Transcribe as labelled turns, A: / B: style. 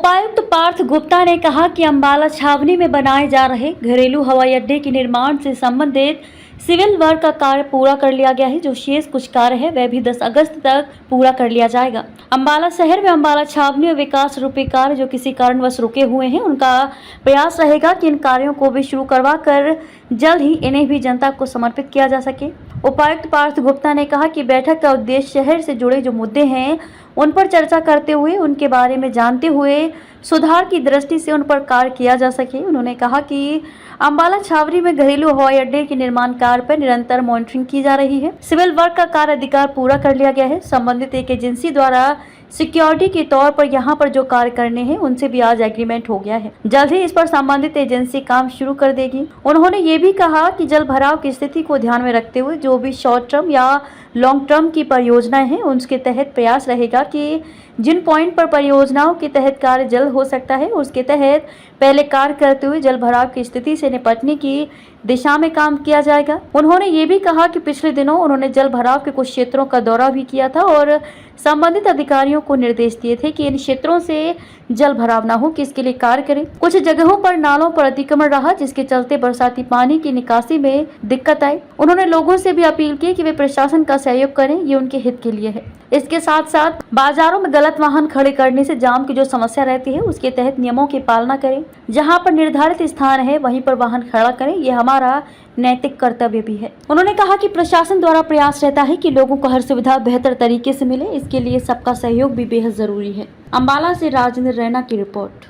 A: उपायुक्त पार्थ गुप्ता ने कहा कि अंबाला छावनी में बनाए जा रहे घरेलू हवाई अड्डे के निर्माण से संबंधित सिविल वर्क का कार्य पूरा कर लिया गया है। जो शेष कुछ कार्य है वह भी 10 अगस्त तक पूरा कर लिया जाएगा। अंबाला शहर में अंबाला छावनी और विकास रूपी कार्य जो किसी कारणवश रुके हुए हैं, उनका प्रयास रहेगा कि इन कार्यों को भी शुरू करवा कर जल्द ही इन्हें भी जनता को समर्पित किया जा सके। उपायुक्त पार्थ गुप्ता ने कहा कि बैठक का उद्देश्य शहर से जुड़े जो मुद्दे हैं उन पर चर्चा करते हुए उनके बारे में जानते हुए सुधार की दृष्टि से उन पर कार्य किया जा सके। उन्होंने कहा कि अंबाला छावनी में घरेलू हवाई अड्डे के निर्माण कार्य पर निरंतर मॉनिटरिंग की जा रही है। सिविल वर्क का कार्य अधिकार पूरा कर लिया गया है। संबंधित एक एजेंसी द्वारा सिक्योरिटी के तौर पर यहाँ पर जो कार्य करने हैं उनसे भी आज एग्रीमेंट हो गया है। जल्द ही इस पर संबंधित एजेंसी काम शुरू कर देगी। उन्होंने ये भी कहा कि जल भराव की स्थिति को ध्यान में रखते हुए जो भी शॉर्ट टर्म या लॉन्ग टर्म की परियोजनाएं हैं उनके तहत प्रयास रहेगा कि जिन पॉइंट पर परियोजनाओं के तहत कार्य जल्द हो सकता है उसके तहत पहले कार्य करते हुए जल भराव की स्थिति से निपटने की दिशा में काम किया जाएगा। उन्होंने ये भी कहा कि पिछले दिनों उन्होंने जल भराव के कुछ क्षेत्रों का दौरा भी किया था और संबंधित अधिकारियों को निर्देश दिए थे कि इन क्षेत्रों से जल भराव न हो, कि इसके लिए कार्य करें। कुछ जगहों पर नालों पर अतिक्रमण रहा जिसके चलते बरसाती पानी की निकासी में दिक्कत आई। उन्होंने लोगों से भी अपील की कि वे प्रशासन का सहयोग करें, ये उनके हित के लिए है। इसके साथ साथ बाजारों में गलत वाहन खड़े करने से जाम की जो समस्या रहती है उसके तहत नियमों की पालना करें। जहां पर निर्धारित स्थान है वहीं पर वाहन खड़ा करें, ये हमारा नैतिक कर्तव्य भी है। उन्होंने कहा कि प्रशासन द्वारा प्रयास रहता है कि लोगों को हर सुविधा बेहतर तरीके से मिले, इसके लिए सबका सहयोग भी बेहद जरूरी है। अंबाला से राजेंद्र रैना की रिपोर्ट।